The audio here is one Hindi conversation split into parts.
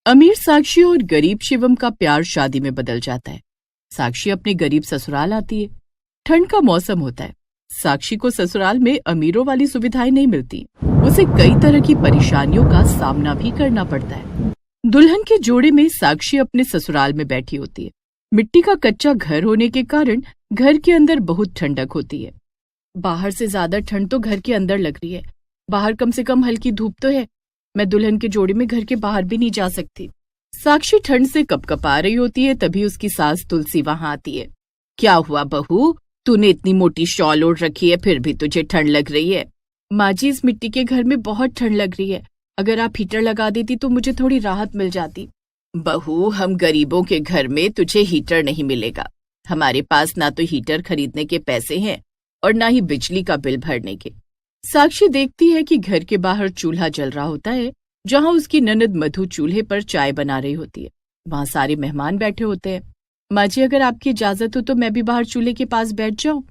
अमीर साक्षी और गरीब शिवम का प्यार शादी में बदल जाता है। साक्षी अपने गरीब ससुराल आती है। ठंड का मौसम होता है। साक्षी को ससुराल में अमीरों वाली सुविधाएं नहीं मिलती। उसे कई तरह की परेशानियों का सामना भी करना पड़ता है। दुल्हन के जोड़े में साक्षी अपने ससुराल में बैठी होती है। मिट्टी का कच्चा घर होने के कारण घर के अंदर बहुत ठंडक होती है। बाहर से ज्यादा ठंड तो घर के अंदर लग रही है। बाहर कम से कम हल्की धूप तो है। मैं दुल्हन के जोड़े में घर के बाहर भी नहीं जा सकती। साक्षी ठंड से कपकपा रही होती है, तभी उसकी सास तुलसी वहां आती है। क्या हुआ बहू, तूने इतनी मोटी शॉल ओढ़ रखी है, फिर भी तुझे ठंड लग रही है। माँ जी, इस मिट्टी के घर में बहुत ठंड लग रही है। अगर आप हीटर लगा देती तो मुझे थोड़ी राहत मिल जाती। बहू, हम गरीबों के घर में तुझे हीटर नहीं मिलेगा। हमारे पास ना तो हीटर खरीदने के पैसे हैं और ना ही बिजली का बिल भरने के। साक्षी देखती है कि घर के बाहर चूल्हा जल रहा होता है, जहां उसकी ननद मधु चूल्हे पर चाय बना रही होती है। वहां सारे मेहमान बैठे होते हैं। माँ जी, अगर आपकी इजाजत हो तो मैं भी बाहर चूल्हे के पास बैठ जाऊं।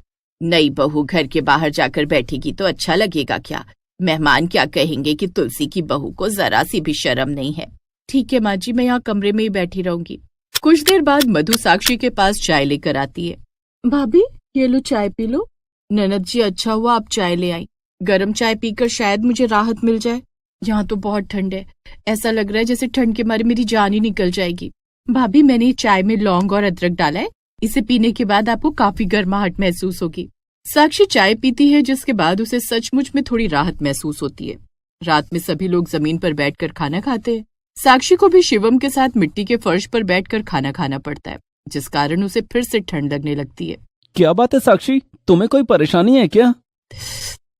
नहीं बहू, घर के बाहर जाकर बैठेगी तो अच्छा लगेगा क्या? मेहमान क्या कहेंगे कि तुलसी की बहू को जरा सी भी शर्म नहीं है। ठीक है माँ जी, मैं यहाँ कमरे में ही बैठी रहूंगी। कुछ देर बाद मधु साक्षी के पास चाय लेकर आती है। भाभी, ये लो चाय पी लो। ननद जी, अच्छा हुआ आप चाय ले आई। गरम चाय पीकर शायद मुझे राहत मिल जाए। यहाँ तो बहुत ठंड है। ऐसा लग रहा है जैसे ठंड के मारे मेरी जान ही निकल जाएगी। भाभी, मैंने चाय में लौंग और अदरक डाला है। इसे पीने के बाद आपको काफी गर्माहट महसूस होगी। साक्षी चाय पीती है, जिसके बाद उसे सचमुच में थोड़ी राहत महसूस होती है। रात में सभी लोग जमीन पर बैठकर खाना खाते हैं। साक्षी को भी शिवम के साथ मिट्टी के फर्श पर बैठकर खाना खाना पड़ता है, जिस कारण उसे फिर से ठंड लगने लगती है। क्या बात है साक्षी, तुम्हें कोई परेशानी है क्या?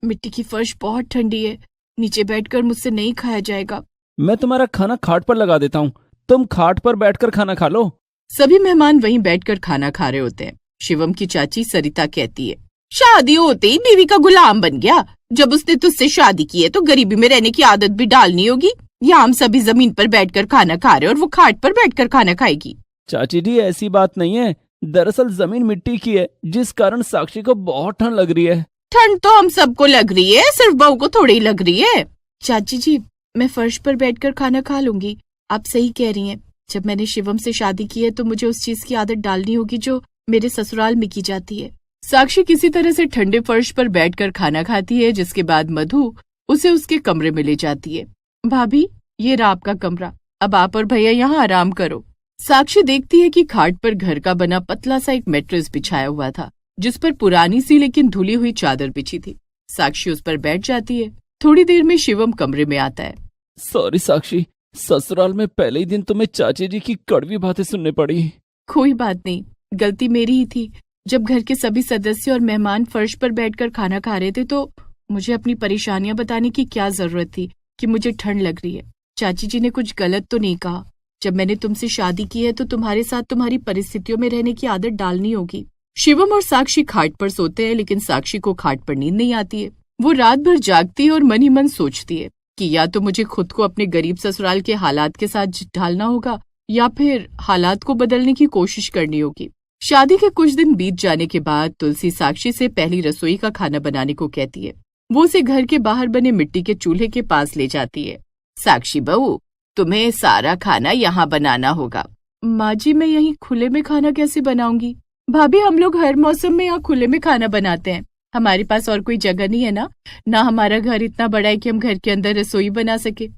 मिट्टी की फर्श बहुत ठंडी है। नीचे बैठकर मुझसे नहीं खाया जाएगा। मैं तुम्हारा खाना खाट पर लगा देता हूँ, तुम खाट पर बैठकर खाना खा लो। सभी मेहमान वहीं बैठकर खाना खा रहे होते हैं। शिवम की चाची सरिता कहती है, शादी होते ही बीवी का गुलाम बन गया। जब उसने तुझसे शादी की है तो गरीबी में रहने की आदत भी डालनी होगी। यहाँ हम सभी जमीन पर बैठकर खाना खा रहे और वो खाट पर बैठकर खाना खाएगी। चाची जी, ऐसी बात नहीं है। दरअसल जमीन मिट्टी की है, जिस कारण साक्षी को बहुत ठंड लग रही है। ठंड तो हम सबको लग रही है, सिर्फ बहू को थोड़ी ही लग रही है। चाची जी, मैं फर्श पर बैठकर खाना खा लूंगी। आप सही कह रही हैं। जब मैंने शिवम से शादी की है तो मुझे उस चीज की आदत डालनी होगी जो मेरे ससुराल में की जाती है। साक्षी किसी तरह से ठंडे फर्श पर बैठकर खाना खाती है, जिसके बाद मधु उसे उसके कमरे में ले जाती है। भाभी, ये रहा आपका कमरा, अब आप और भैया यहाँ आराम करो। साक्षी देखती है कि खाट पर घर का बना पतला सा एक मैट्रेस बिछाया हुआ था, जिस पर पुरानी सी लेकिन धुली हुई चादर बिछी थी। साक्षी उस पर बैठ जाती है। थोड़ी देर में शिवम कमरे में आता है। सॉरी साक्षी, ससुराल में पहले ही दिन तुम्हें चाची जी की कड़वी बातें सुनने पड़ी। कोई बात नहीं, गलती मेरी ही थी। जब घर के सभी सदस्य और मेहमान फर्श पर बैठकर खाना खा रहे थे तो मुझे अपनी परेशानियां बताने की क्या जरूरत थी कि मुझे ठंड लग रही है। चाची जी ने कुछ गलत तो नहीं कहा। जब मैंने तुमसे शादी की है तो तुम्हारे साथ तुम्हारी परिस्थितियों में रहने की आदत डालनी होगी। शिवम और साक्षी खाट पर सोते हैं, लेकिन साक्षी को खाट पर नींद नहीं आती है। वो रात भर जागती है और मन ही मन सोचती है कि या तो मुझे खुद को अपने गरीब ससुराल के हालात के साथ ढालना होगा या फिर हालात को बदलने की कोशिश करनी होगी। शादी के कुछ दिन बीत जाने के बाद तुलसी साक्षी से पहली रसोई का खाना बनाने को कहती है। वो उसे घर के बाहर बने मिट्टी के चूल्हे के पास ले जाती है। साक्षी बहू, तुम्हें सारा खाना यहाँ बनाना होगा। माँ जी, मैं यहीं खुले में खाना कैसे बनाऊंगी? भाभी, हम लोग हर मौसम में यहाँ खुले में खाना बनाते हैं। हमारे पास और कोई जगह नहीं है ना हमारा घर इतना बड़ा है कि हम घर के अंदर रसोई बना सके।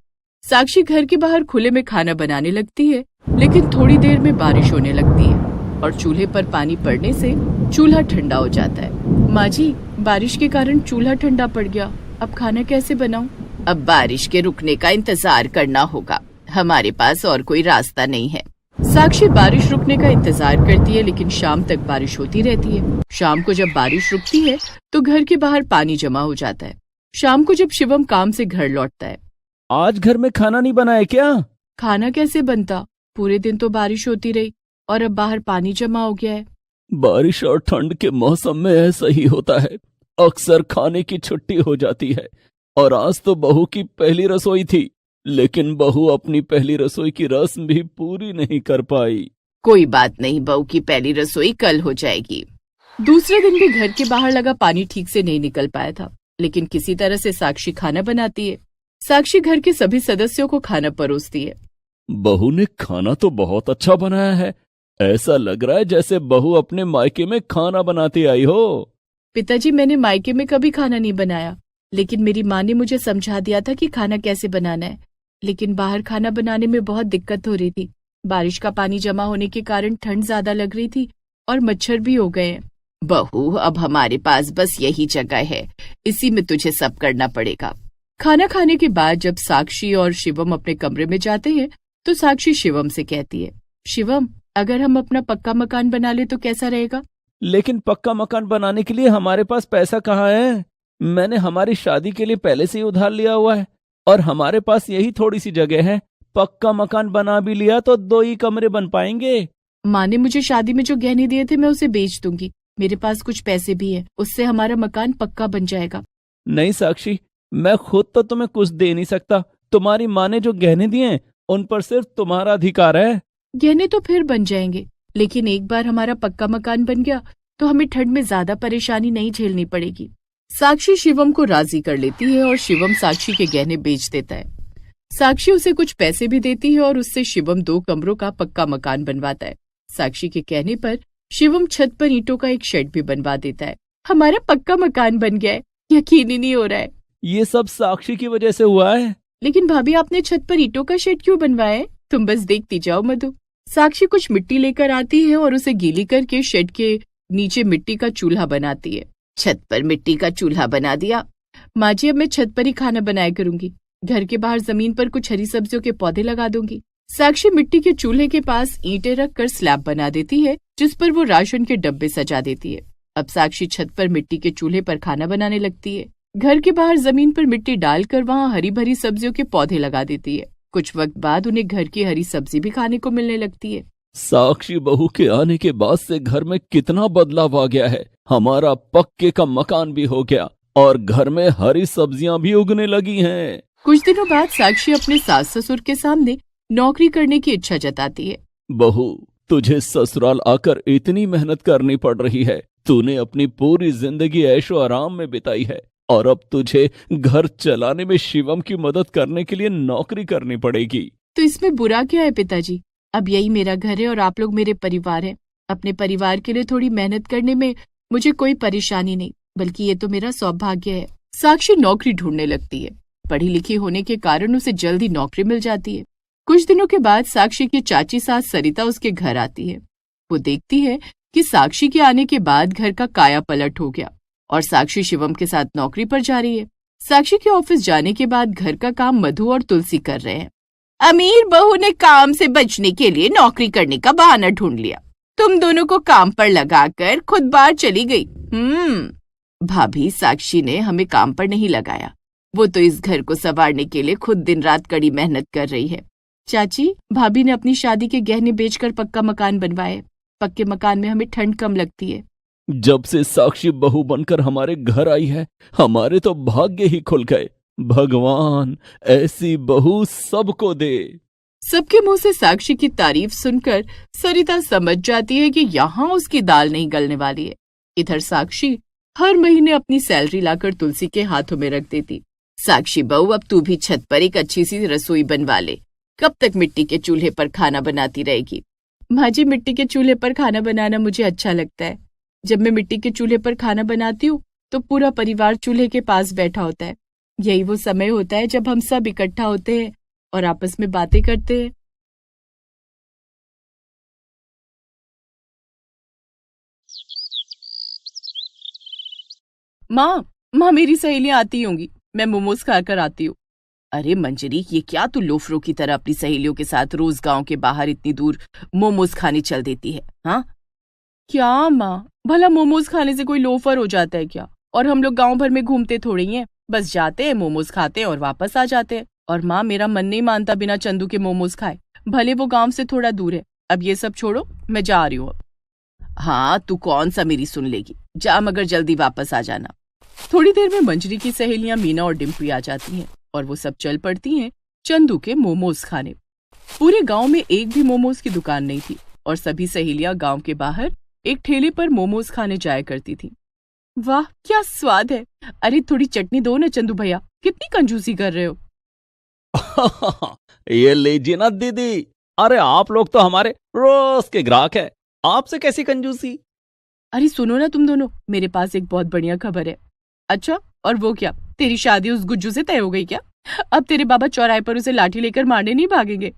साक्षी घर के बाहर खुले में खाना बनाने लगती है, लेकिन थोड़ी देर में बारिश होने लगती है और चूल्हे पर पानी पड़ने से चूल्हा ठंडा हो जाता है। माँ जी, बारिश के कारण चूल्हा ठंडा पड़ गया। अब खाना कैसे बनाऊं? अब बारिश के रुकने का इंतजार करना होगा। हमारे पास और कोई रास्ता नहीं है। साक्षी बारिश रुकने का इंतजार करती है, लेकिन शाम तक बारिश होती रहती है। शाम को जब बारिश रुकती है तो घर के बाहर पानी जमा हो जाता है। शाम को जब शिवम काम से घर लौटता है। आज घर में खाना नहीं बना है क्या? खाना कैसे बनता? पूरे दिन तो बारिश होती रही और अब बाहर पानी जमा हो गया है। बारिश और ठंड के मौसम में ऐसा ही होता है। अक्सर खाने की छुट्टी हो जाती है। और आज तो बहू की पहली रसोई थी, लेकिन बहू अपनी पहली रसोई की रस्म भी पूरी नहीं कर पाई। कोई बात नहीं, बहू की पहली रसोई कल हो जाएगी। दूसरे दिन भी घर के बाहर लगा पानी ठीक से नहीं निकल पाया था, लेकिन किसी तरह से साक्षी खाना बनाती है। साक्षी घर के सभी सदस्यों को खाना परोसती है। बहू ने खाना तो बहुत अच्छा बनाया है। ऐसा लग रहा है जैसे बहू अपने मायके में खाना बनाती आई हो। पिताजी, मैंने मायके में कभी खाना नहीं बनाया, लेकिन मेरी माँ ने मुझे समझा दिया था कि खाना कैसे बनाना है। लेकिन बाहर खाना बनाने में बहुत दिक्कत हो रही थी। बारिश का पानी जमा होने के कारण ठंड ज्यादा लग रही थी और मच्छर भी हो गए हैं। बहू, अब हमारे पास बस यही जगह है, इसी में तुझे सब करना पड़ेगा। खाना खाने के बाद जब साक्षी और शिवम अपने कमरे में जाते हैं तो साक्षी शिवम से कहती है, शिवम, अगर हम अपना पक्का मकान बना ले तो कैसा रहेगा? लेकिन पक्का मकान बनाने के लिए हमारे पास पैसा कहाँ है? मैंने हमारी शादी के लिए पहले से ही उधार लिया हुआ है और हमारे पास यही थोड़ी सी जगह है। पक्का मकान बना भी लिया तो 2 ही कमरे बन पाएंगे। माँ ने मुझे शादी में जो गहने दिए थे मैं उसे बेच दूंगी। मेरे पास कुछ पैसे भी है, उससे हमारा मकान पक्का बन जाएगा। नहीं साक्षी, मैं खुद तो तुम्हें कुछ दे नहीं सकता। तुम्हारी माँ ने जो गहने दिए उन पर सिर्फ तुम्हारा अधिकार है। गहने तो फिर बन जाएंगे, लेकिन एक बार हमारा पक्का मकान बन गया तो हमें ठंड में ज्यादा परेशानी नहीं झेलनी पड़ेगी। साक्षी शिवम को राजी कर लेती है और शिवम साक्षी के गहने बेच देता है। साक्षी उसे कुछ पैसे भी देती है और उससे शिवम 2 कमरों का पक्का मकान बनवाता है। साक्षी के कहने पर शिवम छत पर ईंटों का एक शेड भी बनवा देता है। हमारा पक्का मकान बन गया है, यकीन ही नहीं हो रहा है। ये सब साक्षी की वजह से हुआ है। लेकिन भाभी, आपने छत पर ईंटों का शेड क्यों बनवाया है? तुम बस देखती जाओ मधु। साक्षी कुछ मिट्टी लेकर आती है और उसे गीली करके शेड के नीचे मिट्टी का चूल्हा बनाती है। छत पर मिट्टी का चूल्हा बना दिया। माँ जी, अब मैं छत पर ही खाना बनाया करूंगी। घर के बाहर जमीन पर कुछ हरी सब्जियों के पौधे लगा दूंगी। साक्षी मिट्टी के चूल्हे के पास ईंटें रखकर स्लैब बना देती है, जिस पर वो राशन के डब्बे सजा देती है। अब साक्षी छत पर मिट्टी के चूल्हे पर खाना बनाने लगती है। घर के बाहर जमीन पर मिट्टी डालकर वहाँ हरी भरी सब्जियों के पौधे लगा देती है। कुछ वक्त बाद उन्हें घर की हरी सब्जी भी खाने को मिलने लगती है। साक्षी बहू के आने के बाद से घर में कितना बदलाव आ गया है। हमारा पक्के का मकान भी हो गया और घर में हरी सब्जियां भी उगने लगी हैं। कुछ दिनों बाद साक्षी अपने सास ससुर के सामने नौकरी करने की इच्छा जताती है। बहू, तुझे ससुराल आकर इतनी मेहनत करनी पड़ रही है। तूने अपनी पूरी जिंदगी ऐशो आराम में बिताई है और अब तुझे घर चलाने में शिवम की मदद करने के लिए नौकरी करनी पड़ेगी। तो इसमें बुरा क्या है पिताजी? अब यही मेरा घर है और आप लोग मेरे परिवार हैं। अपने परिवार के लिए थोड़ी मेहनत करने में मुझे कोई परेशानी नहीं, बल्कि ये तो मेरा सौभाग्य है। साक्षी नौकरी ढूंढने लगती है। पढ़ी लिखी होने के कारण उसे जल्दी नौकरी मिल जाती है। कुछ दिनों के बाद साक्षी की चाची सास सरिता उसके घर आती है। वो देखती है कि साक्षी के आने के बाद घर का काया पलट हो गया और साक्षी शिवम के साथ नौकरी पर जा रही है। साक्षी के ऑफिस जाने के बाद घर का काम मधु और तुलसी कर रहे हैं। अमीर बहू ने काम से बचने के लिए नौकरी करने का बहाना ढूंढ लिया। तुम दोनों को काम पर लगाकर खुद बाहर चली गई। भाभी, साक्षी ने हमें काम पर नहीं लगाया। वो तो इस घर को संवारने के लिए खुद दिन रात कड़ी मेहनत कर रही है। चाची, भाभी ने अपनी शादी के गहने बेचकर पक्का मकान बनवाए। पक्के मकान में हमें ठंड कम लगती है। जब से साक्षी बहू बनकर हमारे घर आई है, हमारे तो भाग्य ही खुल गए। भगवान ऐसी बहू सबको दे। सबके मुंह से साक्षी की तारीफ सुनकर सरिता समझ जाती है कि यहाँ उसकी दाल नहीं गलने वाली है। इधर साक्षी हर महीने अपनी सैलरी लाकर तुलसी के हाथों में रख देती। साक्षी बहू, अब तू भी छत पर एक अच्छी सी रसोई बनवा ले। कब तक मिट्टी के चूल्हे पर खाना बनाती रहेगी? माँ जी, मिट्टी के चूल्हे पर खाना बनाना मुझे अच्छा लगता है। जब मैं मिट्टी के चूल्हे पर खाना बनाती हूँ तो पूरा परिवार चूल्हे के पास बैठा होता है। यही वो समय होता है जब हम सब इकट्ठा होते हैं और आपस में बातें करते हैं। माँ, मेरी सहेलियां आती होंगी, मैं मोमोज खाकर आती हूँ। अरे मंजरी, ये क्या तू लोफरों की तरह अपनी सहेलियों के साथ रोज गांव के बाहर इतनी दूर मोमोज खाने चल देती है? हाँ क्या माँ, भला मोमोज खाने से कोई लोफर हो जाता है क्या? और हम लोग गांव भर में घूमते थोड़ी हैं, बस जाते हैं, मोमोज खाते हैं और वापस आ जाते हैं। और माँ, मेरा मन नहीं मानता बिना चंदू के मोमोज खाए, भले वो गांव से थोड़ा दूर है। अब ये सब छोड़ो, मैं जा रही हूँ अब। हाँ, तू कौन सा मेरी सुन लेगी, जा मगर जल्दी वापस आ जाना। थोड़ी देर में मंजरी की सहेलियां मीना और डिम्पी आ जाती हैं और वो सब चल पड़ती हैं चंदू के मोमोज खाने। पूरे गांव में एक भी मोमोज की दुकान नहीं थी और सभी सहेलियां गांव के बाहर एक ठेले पर मोमोज खाने जाया करती थी। वाह, क्या स्वाद है! अरे थोड़ी चटनी दो ना चंदू भैया, कितनी कंजूसी कर रहे हो। ये लीजिए ना दीदी। अरे आप लोग तो हमारे रोज के ग्राहक हैं, आपसे कैसी कंजूसी। अरे सुनो ना तुम दोनों, मेरे पास एक बहुत बढ़िया खबर है। अच्छा, और वो क्या, तेरी शादी उस गुज्जू से तय हो गई क्या? अब तेरे बाबा चौराहे पर उसे लाठी लेकर मारने नहीं भागेंगे?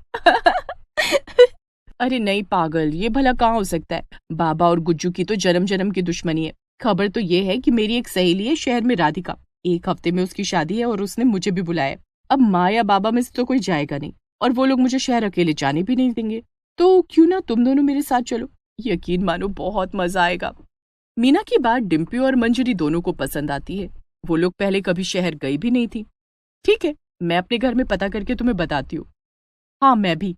अरे नहीं पागल, ये भला कहाँ हो सकता है। बाबा और गुज्जू की तो जन्म जन्म की दुश्मनी है। खबर तो ये है कि मेरी एक सहेली है शहर में, राधिका। 1 हफ्ते में उसकी शादी है और उसने मुझे भी बुलाया। अब माँ या बाबा में से तो कोई जाएगा नहीं, और वो लोग मुझे शहर अकेले जाने भी नहीं देंगे। तो क्यों ना तुम दोनों मेरे साथ चलो, यकीन मानो बहुत मजा आएगा। मीना की बात डिम्पी और मंजरी दोनों को पसंद आती है। वो लोग पहले कभी शहर गई भी नहीं थी। ठीक है, मैं अपने घर में पता करके तुम्हें बताती हूँ। हाँ, मैं भी।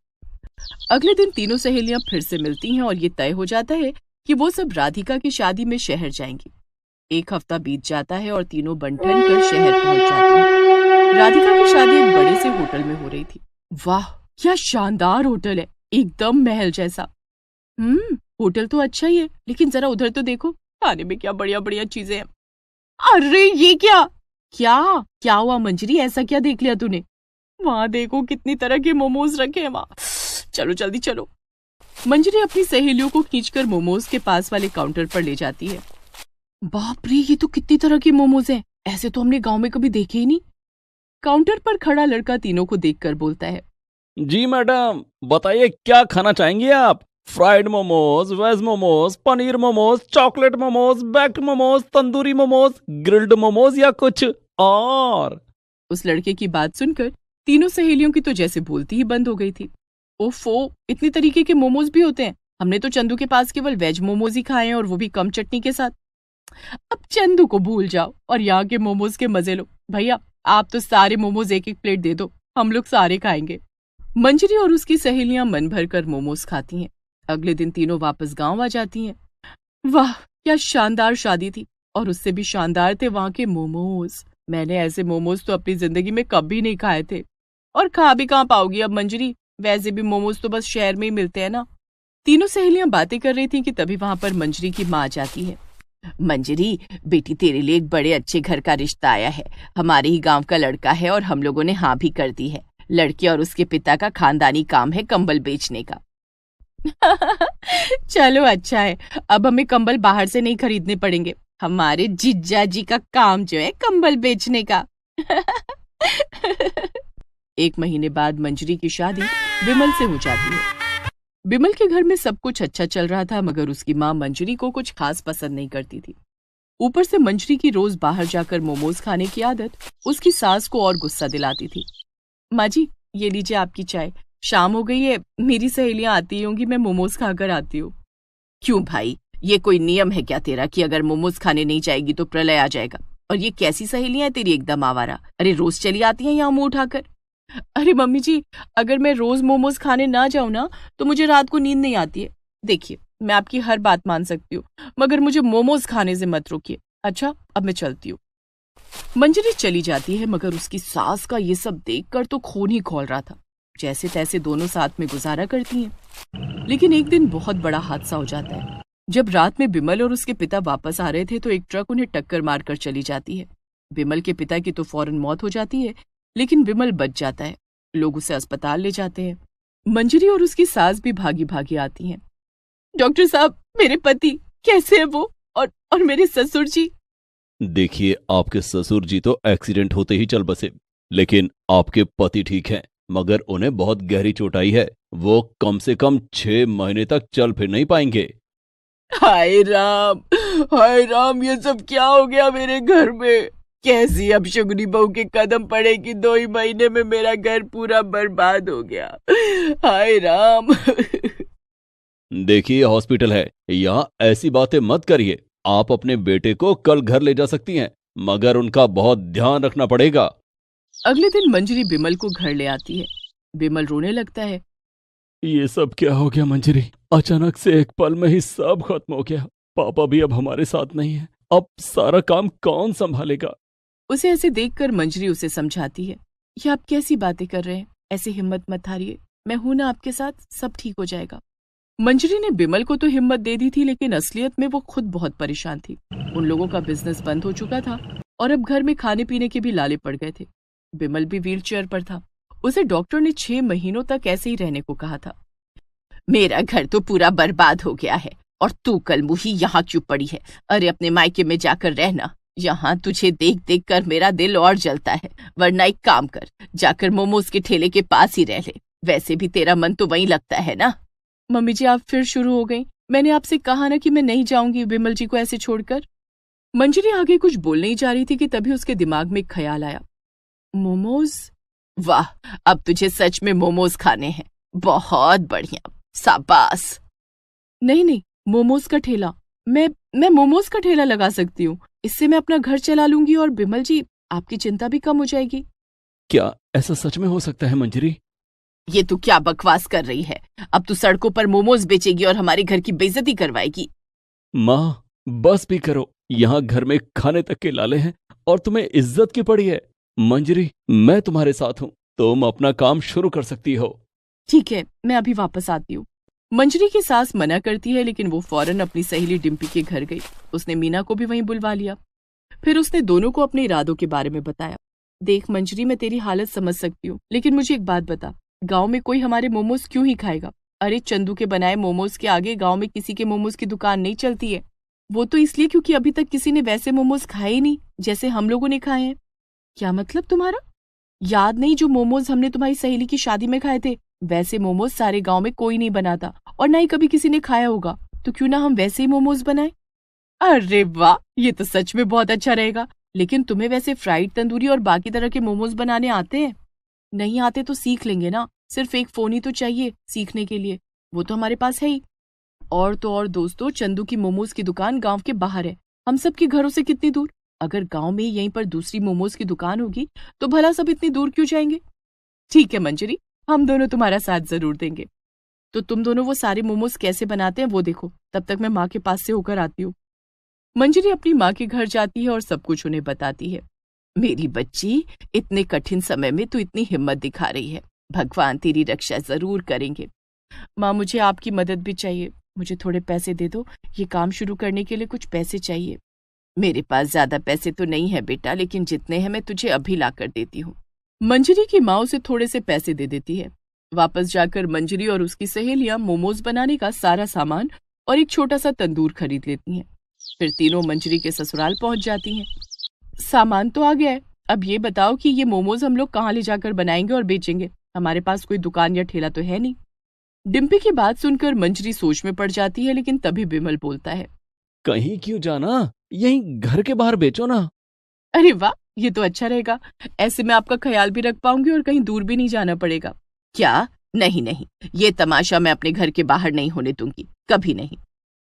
अगले दिन तीनों सहेलियां फिर से मिलती हैं और ये तय हो जाता है कि वो सब राधिका की शादी में शहर जाएंगी। 1 हफ्ता बीत जाता है और तीनों बन ठन कर शहर पहुंच जाती हैं। राधिका की शादी एक बड़े से होटल में हो रही थी। वाह, क्या शानदार होटल है, एकदम महल जैसा। होटल तो अच्छा ही है, लेकिन जरा उधर तो देखो, खाने में क्या बढ़िया बढ़िया चीजें हैं। अरे ये क्या क्या क्या हुआ मंजरी, ऐसा क्या देख लिया तूने? वहां देखो कितनी तरह के मोमोज रखे हैं वहां। चलो जल्दी चलो। मंजरी अपनी सहेलियों को खींचकर मोमोज के पास वाले काउंटर पर ले जाती है। बाप रे, ये तो कितनी तरह के मोमोज हैं, ऐसे तो हमने गांव में कभी देखे ही नहीं। काउंटर पर खड़ा लड़का तीनों को देखकर बोलता है, जी मैडम, बताइए क्या खाना चाहेंगे आप? Fried momos, veg momos, paneer momos, chocolate momos, baked momos, tandoori momos, grilled momos या कुछ और? उस लड़के की बात सुनकर तीनों सहेलियों की तो जैसे बोलती ही बंद हो गई थी। ओफो, इतनी तरीके के मोमोज भी होते हैं? हमने तो चंदू के पास केवल वेज मोमोज ही खाए हैं, और वो भी कम चटनी के साथ। अब चंदू को भूल जाओ और यहाँ के मोमोज के मजे लो। भैया, आप तो सारे मोमोज 1-1 प्लेट दे दो, हम लोग सारे खाएंगे। मंजरी और उसकी सहेलियां मन भर कर मोमोज खाती हैं। अगले दिन तीनों वापस गांव आ जाती हैं। वाह, क्या शानदार शादी थी, और उससे भी शानदार थे वहां के मोमोज। मैंने ऐसे मोमोज तो अपनी जिंदगी में कभी नहीं खाए थे, और खा भी कहाँ पाओगी अब मंजरी, वैसे भी मोमोज तो बस शहर में ही मिलते हैं ना। तीनों सहेलियां बातें कर रही थी कि तभी वहां पर मंजरी की माँ आ जाती है। मंजरी बेटी, तेरे लिए एक बड़े अच्छे घर का रिश्ता आया है। हमारे ही गांव का लड़का है और हम लोगों ने हाँ भी कर दी है। लड़के और उसके पिता का खानदानी काम है कंबल बेचने का। चलो अच्छा है, अब हमें कंबल बाहर से नहीं खरीदने पड़ेंगे। हमारे जिज्जा जी का काम जो है कंबल बेचने का। 1 महीने बाद मंजरी की शादी विमल से हो जाती है। विमल के घर में सब कुछ अच्छा चल रहा था, मगर उसकी माँ मंजरी को कुछ खास पसंद नहीं करती थी। ऊपर से मंजरी की रोज बाहर जाकर मोमोज खाने की आदत उसकी सास को और गुस्सा दिलाती थी। माँ जी, ये लीजिए आपकी चाय। शाम हो गई है, मेरी सहेलियां आती होंगी, मैं मोमोज खाकर आती हूँ। क्यों भाई, ये कोई नियम है क्या तेरा कि अगर मोमोज खाने नहीं जाएगी तो प्रलय आ जाएगा? और ये कैसी सहेलियां हैं तेरी, एकदम आवारा। अरे रोज चली आती हैं यहाँ मुंह उठाकर। अरे मम्मी जी, अगर मैं रोज मोमोज खाने ना जाऊं ना तो मुझे रात को नींद नहीं आती है। देखिए, मैं आपकी हर बात मान सकती हूँ, मगर मुझे मोमोज खाने से मत रोकिए। अच्छा, अब मैं चलती हूँ। मंजरी चली जाती है, मगर उसकी सास का ये सब देखकर तो खून ही खौल रहा था। जैसे तैसे दोनों साथ में गुजारा करती हैं। लेकिन एक दिन बहुत बड़ा हादसा हो जाता है। जब रात में विमल और उसके पिता वापस आ रहे थे तो एक ट्रक उन्हें टक्कर मारकर चली जाती है। विमल के पिता की तो फौरन मौत हो जाती है, लेकिन विमल बच जाता है। लोग उसे अस्पताल ले जाते हैं। मंजरी और उसकी सास भी भागी भागी आती हैं। डॉक्टर साहब, मेरे पति कैसे है वो, और मेरे ससुर जी? देखिए, आपके ससुर जी तो एक्सीडेंट होते ही चल बसे, लेकिन आपके पति ठीक हैं, मगर उन्हें बहुत गहरी चोट आई है। वो कम से कम 6 महीने तक चल फिर नहीं पाएंगे। हाय राम, ये सब क्या हो गया मेरे घर में? कैसी अब शुगनी बहू के कदम पड़े कि 2 ही महीने में मेरा घर पूरा बर्बाद हो गया। हाय राम। देखिए, हॉस्पिटल है, यहाँ ऐसी बातें मत करिए। आप अपने बेटे को कल घर ले जा सकती हैं, मगर उनका बहुत ध्यान रखना पड़ेगा। अगले दिन मंजरी विमल को घर ले आती है। विमल रोने लगता है। ये सब क्या हो गया मंजरी? अचानक से एक पल में ही सब खत्म हो गया। पापा भी अब हमारे साथ नहीं है, अब सारा काम कौन संभालेगा? उसे ऐसे देखकर मंजरी उसे समझाती है। ये आप कैसी बातें कर रहे हैं? ऐसे हिम्मत मत हारिए, मैं हूं ना आपके साथ, सब ठीक हो जाएगा। मंजरी ने विमल को तो हिम्मत दे दी थी, लेकिन असलियत में वो खुद बहुत परेशान थी। उन लोगों का बिजनेस बंद हो चुका था और अब घर में खाने पीने के भी लाले पड़ गए थे। विमल भी व्हील चेयर पर था। उसे डॉक्टर ने 6 महीनों तक ऐसे ही रहने को कहा था। मेरा घर तो पूरा बर्बाद हो गया है और तू कल मुही यहाँ क्यों पड़ी है? अरे अपने मायके में जाकर रहना। यहाँ तुझे देख देख कर मेरा दिल और जलता है। वरना एक काम कर, जाकर मोमोज के ठेले के पास ही रह ले। वैसे भी तेरा मन तो वहीं लगता है ना। मम्मी जी, आप फिर शुरू हो गई। मैंने आपसे कहा ना कि मैं नहीं जाऊंगी विमल जी को ऐसे छोड़कर। मंजरी आगे कुछ बोलने ही जा रही थी कि तभी उसके दिमाग में एक ख्याल आया। मोमोज? वाह, अब तुझे सच में मोमोज खाने हैं। बहुत बढ़िया, शाबाश। नहीं, मोमोज का ठेला। मैं मोमोज का ठेला लगा सकती हूँ। इससे मैं अपना घर चला लूंगी और विमल जी, आपकी चिंता भी कम हो जाएगी। क्या ऐसा सच में हो सकता है मंजरी? ये तू क्या बकवास कर रही है? अब तू सड़कों पर मोमोज बेचेगी और हमारे घर की बेइज्जती करवाएगी। माँ, बस भी करो। यहाँ घर में खाने तक के लाले हैं और तुम्हें इज्जत की पड़ी है। मंजरी, मैं तुम्हारे साथ हूँ। तुम अपना काम शुरू कर सकती हो। ठीक है, मैं अभी वापस आती हूँ। मंजरी की सास मना करती है, लेकिन वो फौरन अपनी सहेली डिम्पी के घर गई। उसने मीना को भी वहीं बुलवा लिया। फिर उसने दोनों को अपने इरादों के बारे में बताया। देख मंजरी, मैं तेरी हालत समझ सकती हूँ, लेकिन मुझे एक बात बता, गांव में कोई हमारे मोमोज क्यों ही खाएगा? अरे चंदू के बनाए मोमोज के आगे गांव में किसी के मोमोज की दुकान नहीं चलती है। वो तो इसलिए क्योंकि अभी तक किसी ने वैसे मोमोज खाए ही नहीं जैसे हम लोगों ने खाए हैं। क्या मतलब तुम्हारा? याद नहीं जो मोमोज हमने तुम्हारी सहेली की शादी में खाए थे? वैसे मोमोज सारे गांव में कोई नहीं बनाता और ना ही कभी किसी ने खाया होगा, तो क्यों ना हम वैसे ही मोमोज बनाए। अरे वाह, ये तो सच में बहुत अच्छा रहेगा। लेकिन तुम्हें वैसे फ्राइड तंदूरी और बाकी तरह के मोमोज बनाने आते हैं? नहीं आते तो सीख लेंगे ना। सिर्फ एक फोन ही तो चाहिए सीखने के लिए, वो तो हमारे पास है ही। और तो और दोस्तों, चंदू की मोमोज की दुकान गांव के बाहर है, हम सब के घरों से कितनी दूर। अगर गांव में यहीं पर दूसरी मोमोज की दुकान होगी तो भला सब इतनी दूर क्यों जाएंगे। ठीक है मंजरी, हम दोनों तुम्हारा साथ जरूर देंगे। तो तुम दोनों वो सारे मोमोज कैसे बनाते हैं वो देखो, तब तक मैं माँ के पास से होकर आती हूँ। मंजरी अपनी माँ के घर जाती है और सब कुछ उन्हें बताती है। मेरी बच्ची, इतने कठिन समय में तू इतनी हिम्मत दिखा रही है। भगवान तेरी रक्षा जरूर करेंगे। माँ, मुझे आपकी मदद भी चाहिए। मुझे थोड़े पैसे दे दो, ये काम शुरू करने के लिए कुछ पैसे चाहिए। मेरे पास ज्यादा पैसे तो नहीं है बेटा, लेकिन जितने हैं मैं तुझे अभी ला कर देती हूँ। मंजरी की माँ उसे थोड़े से पैसे दे देती है। वापस जाकर मंजरी और उसकी सहेलियां मोमोज बनाने का सारा सामान और एक छोटा सा तंदूर खरीद लेती हैं। फिर तीनों मंजरी के ससुराल पहुंच जाती हैं। सामान तो आ गया है, अब ये बताओ कि ये मोमोज हम लोग कहाँ ले जाकर बनाएंगे और बेचेंगे? हमारे पास कोई दुकान या ठेला तो है नहीं। डिम्पी की बात सुनकर मंजरी सोच में पड़ जाती है, लेकिन तभी विमल बोलता है। कहीं क्यों जाना, यहीं घर के बाहर बेचो ना। अरे वाह, ये तो अच्छा रहेगा। ऐसे में आपका ख्याल भी रख पाऊंगी और कहीं दूर भी नहीं जाना पड़ेगा। क्या? नहीं, ये तमाशा मैं अपने घर के बाहर नहीं होने दूंगी, कभी नहीं।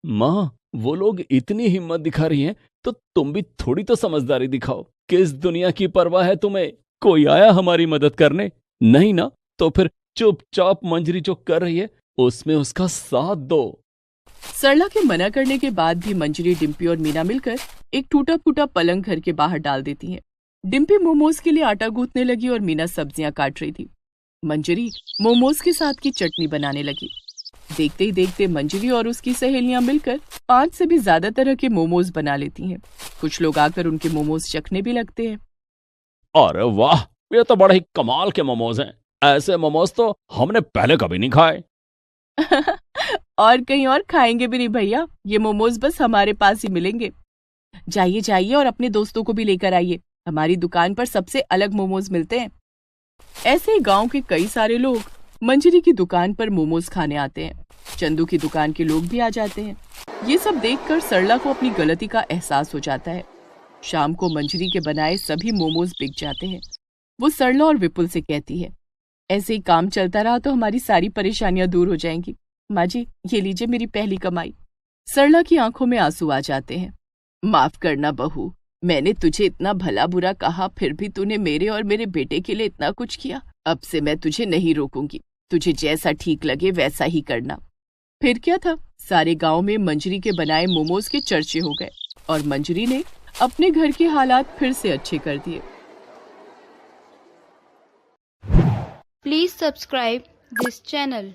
माँ, वो लोग इतनी हिम्मत दिखा रही हैं तो तुम भी थोड़ी तो समझदारी दिखाओ। किस दुनिया की परवाह है तुम्हें? कोई आया हमारी मदद करने? नहीं ना, तो फिर चुपचाप मंजरी जो कर रही है उसमें उसका साथ दो। सरला के मना करने के बाद भी मंजरी, डिम्पी और मीना मिलकर एक टूटा फूटा पलंग घर के बाहर डाल देती हैं। डिम्पी मोमोज के लिए आटा गूंथने लगी और मीना सब्जियां काट रही थी। मंजरी मोमोज के साथ की चटनी बनाने लगी। देखते ही देखते मंजरी और उसकी सहेलियां मिलकर 5 से भी ज्यादा तरह के मोमोज बना लेती हैं। कुछ लोग आकर उनके मोमोज चखने भी लगते हैं। अरे वाह, ये तो बड़े ही कमाल के मोमोज हैं। ऐसे मोमोज तो हमने पहले कभी नहीं खाए। और कहीं और खाएंगे भी नहीं भैया, ये मोमोज बस हमारे पास ही मिलेंगे। जाइए और अपने दोस्तों को भी लेकर आइए, हमारी दुकान पर सबसे अलग मोमोज मिलते हैं। ऐसे ही गांव के कई सारे लोग मंजरी की दुकान पर मोमोज खाने आते हैं। चंदू की दुकान के लोग भी आ जाते हैं। ये सब देखकर सरला को अपनी गलती का एहसास हो जाता है। शाम को मंजरी के बनाए सभी मोमोज बिक जाते हैं। वो सरला और विपुल से कहती है, ऐसे ही काम चलता रहा तो हमारी सारी परेशानियां दूर हो जाएंगी। माँ जी, ये लीजिए मेरी पहली कमाई। सरला की आंखों में आंसू आ जाते हैं। माफ करना बहू, मैंने तुझे इतना भला बुरा कहा, फिर भी तूने मेरे और मेरे बेटे के लिए इतना कुछ किया। अब से मैं तुझे नहीं रोकूंगी, तुझे जैसा ठीक लगे वैसा ही करना। फिर क्या था, सारे गांव में मंजरी के बनाए मोमोज के चर्चे हो गए और मंजरी ने अपने घर के हालात फिर से अच्छे कर दिए। Please subscribe this channel.